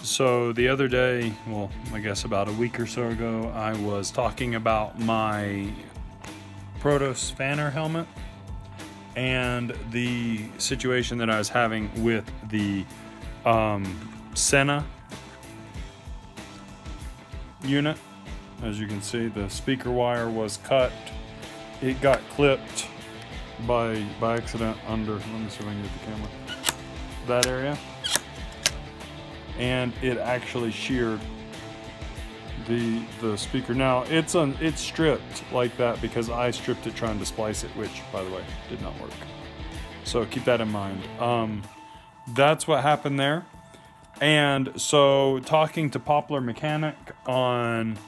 So the other day, well, I guess about a week or so ago, I was talking about my Protos Pfanner helmet and the situation that I was having with the Sena unit. As you can see, the speaker wire was cut. It got clipped by accident under, let me see if I can get the camera, that area. And it actually sheared the speaker. Now it's stripped like that because I stripped it trying to splice it, which by the way did not work. So keep that in mind. That's what happened there. And so talking to Poplar Mechanic on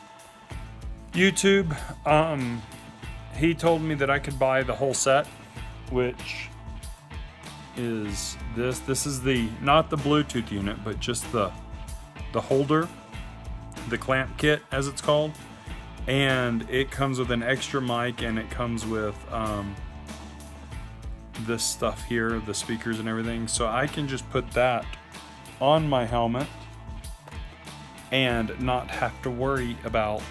YouTube, he told me that I could buy the whole set, which is this is the, not the Bluetooth unit, but just the holder, the clamp kit as it's called, and it comes with an extra mic, and it comes with this stuff here, the speakers and everything, so I can just put that on my helmet and not have to worry about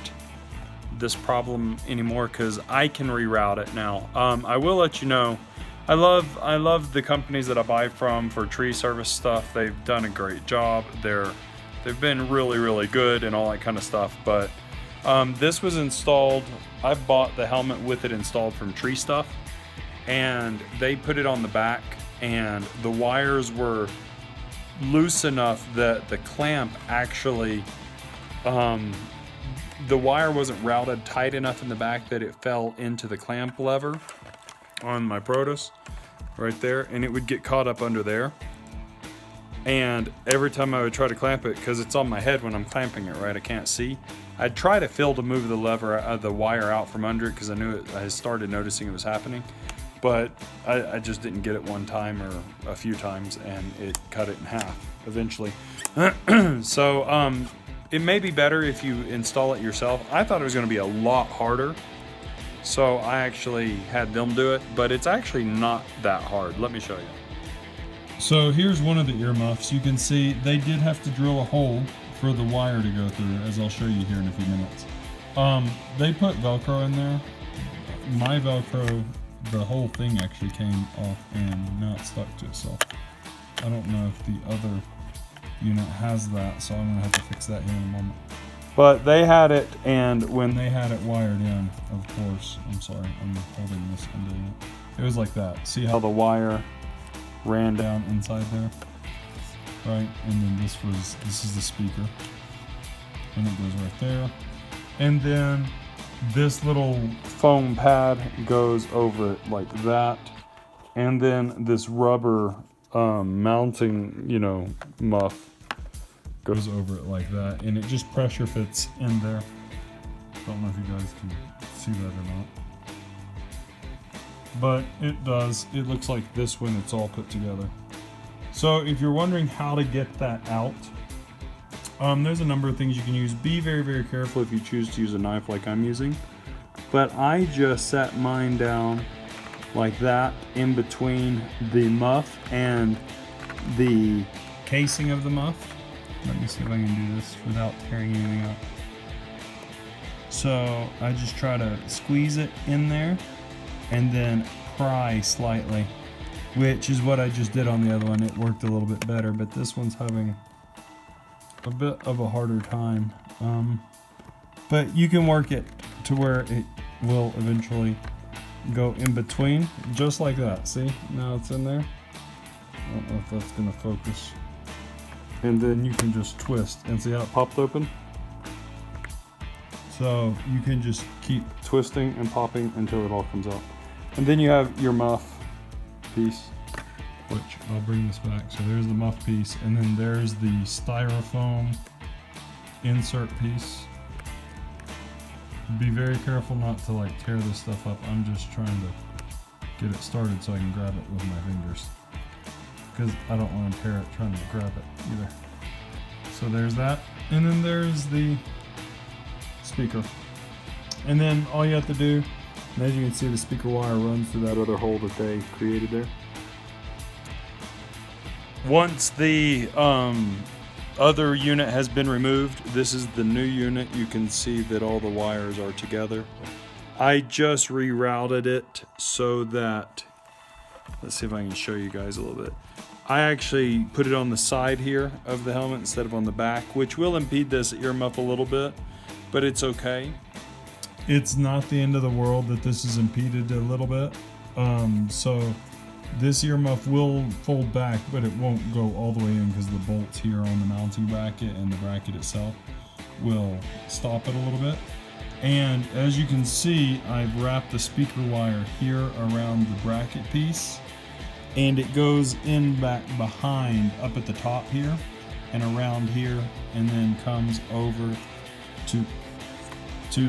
this problem anymore, because I can reroute it now. I will let you know, I love the companies that I buy from for tree service stuff. They've done a great job. They've been really good and all that kind of stuff. But this was installed. I bought the helmet with it installed from Tree Stuff, and they put it on the back, and the wires were loose enough that the clamp actually, the wire wasn't routed tight enough in the back that it fell into the clamp lever on my Protos right there, and it would get caught up under there. And every time I would try to clamp it, because it's on my head when I'm clamping it, right, I can't see, I'd try to feel to move the lever, the wire out from under it, because I knew it, I started noticing it was happening, but I just didn't get it one time or a few times, and it cut it in half eventually. So it may be better if you install it yourself. I thought it was going to be a lot harder, so I actually had them do it, but it's actually not that hard. Let me show you. So here's one of the earmuffs. You can see they did have to drill a hole for the wire to go through, as I'll show you here in a few minutes. They put Velcro in there. My Velcro, the whole thing actually came off and now it's stuck to itself. I don't know if the other unit has that, so I'm gonna have to fix that here in a moment. But they had it, and when they had it wired in, of course, I'm sorry, I'm holding this and doing it. It was like that. See how the wire ran down inside there? Right, and then this is the speaker. And it goes right there. And then this little foam pad goes over it like that. And then this rubber mounting, muff goes over it like that, and it just pressure fits in there. Don't know if you guys can see that or not, but it does. It looks like this when it's all put together. So if you're wondering how to get that out, there's a number of things you can use. Be very careful if you choose to use a knife like I'm using, but I just set mine down like that in between the muff and the casing of the muff. Let me see if I can do this without tearing anything up. So I just try to squeeze it in there and then pry slightly, which is what I just did on the other one. It worked a little bit better, but this one's having a bit of a harder time. But you can work it to where it will eventually go in between, just like that. See, now it's in there. I don't know if that's gonna focus. And then you can just twist, and see how it popped open? So you can just keep twisting and popping until it all comes out. And then you have your muff piece, which I'll bring this back. So there's the muff piece, and then there's the styrofoam insert piece. Be very careful not to like tear this stuff up. I'm just trying to get it started so I can grab it with my fingers, because I don't want to tear it trying to grab it either. So there's that, and then there's the speaker. And then all you have to do, and as you can see, the speaker wire runs through that other hole that they created there. Once the other unit has been removed. This is the new unit. You can see that all the wires are together. I just rerouted it so that, let's see if I can show you guys a little bit. I actually put it on the side here of the helmet instead of on the back, which will impede this earmuff a little bit, but it's okay. It's not the end of the world that this is impeded a little bit. So this earmuff will fold back, but it won't go all the way in because the bolts here on the mounting bracket and the bracket itself will stop it a little bit. And as you can see, I've wrapped the speaker wire here around the bracket piece, and it goes in back behind up at the top here and around here, and then comes over to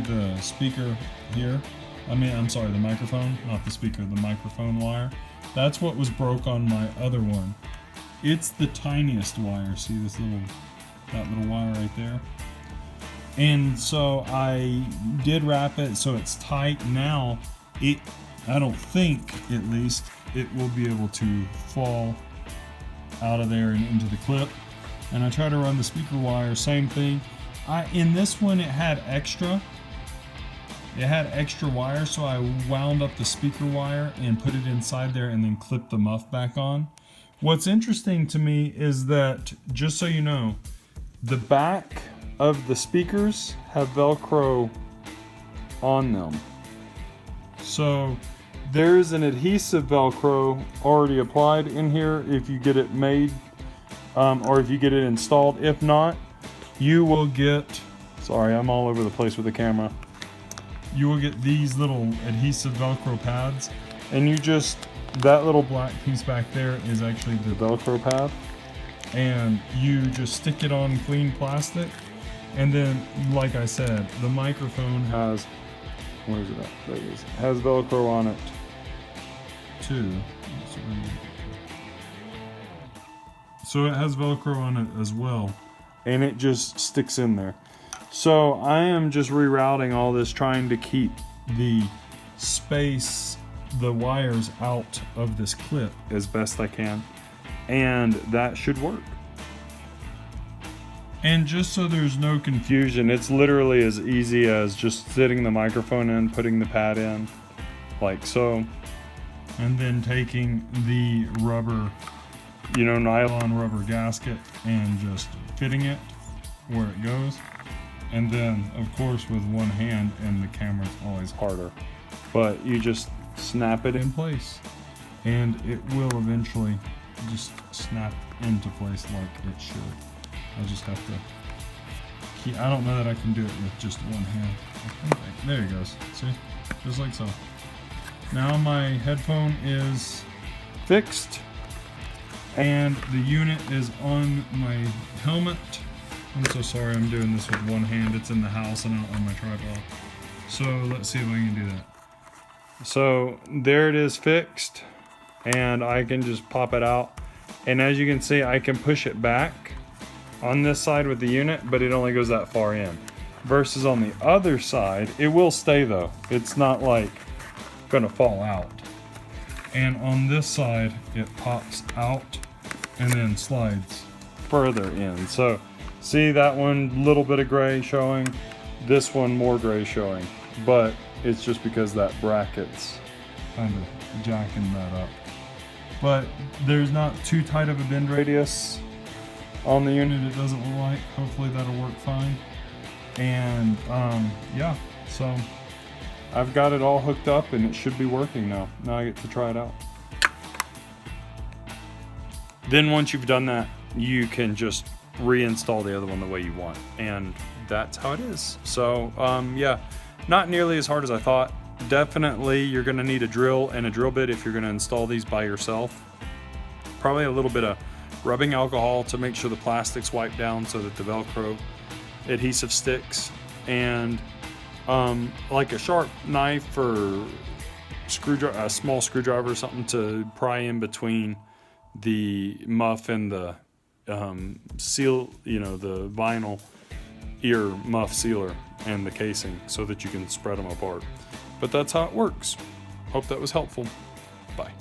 the speaker here. I'm sorry, the microphone, not the speaker, the microphone wire. That's what was broke on my other one. It's the tiniest wire. See this that little wire right there? And so I did wrap it so it's tight. Now I don't think, at least, it will be able to fall out of there and into the clip. And I try to run the speaker wire, same thing. In this one it had extra wire, so I wound up the speaker wire and put it inside there and then clipped the muff back on. What's interesting to me is that, just so you know, the back of the speakers have Velcro on them. So there's an adhesive Velcro already applied in here if you get it made, or if you get it installed. If not, you will get, sorry, I'm all over the place with the camera. You will get these little adhesive Velcro pads, and that little black piece back there is actually the Velcro pad, and you just stick it on clean plastic. And then, like I said, the microphone has, where is it at? There it is. Has Velcro on it too. So it has Velcro on it as well, and it just sticks in there. So I am just rerouting all this, trying to keep the wires out of this clip as best I can, and that should work. And just so there's no confusion, it's literally as easy as just sitting the microphone in, putting the pad in, like so, and then taking the rubber, nylon rubber gasket and just fitting it where it goes. And then, of course, with one hand, and the camera's always harder, but you just snap it in place, and it will eventually just snap into place like it should. I just have to I don't know that I can do it with just one hand. There it goes. See? Just like so. Now my headphone is fixed, and the unit is on my helmet. I'm so sorry I'm doing this with one hand. It's in the house and not on my tripod. So let's see if I can do that. So there it is fixed, and I can just pop it out. And as you can see, I can push it back on this side with the unit, but it only goes that far in. Versus on the other side, it will stay though. It's not like gonna fall out. And on this side, it pops out and then slides further in. So see that one, little bit of gray showing, this one more gray showing, but it's just because that bracket's kind of jacking that up. But there's not too tight of a bend radius on the unit, it doesn't look like. Hopefully that'll work fine. And yeah, so I've got it all hooked up and it should be working now. Now I get to try it out. Then once you've done that, you can just reinstall the other one the way you want, and that's how it is. So yeah, not nearly as hard as I thought. Definitely you're gonna need a drill and a drill bit if you're gonna install these by yourself. Probably a little bit of rubbing alcohol to make sure the plastic's wiped down so that the Velcro adhesive sticks, and like a sharp knife or a small screwdriver or something to pry in between the muff and the seal, the vinyl ear muff sealer and the casing, so that you can spread them apart. But that's how it works. Hope that was helpful. Bye.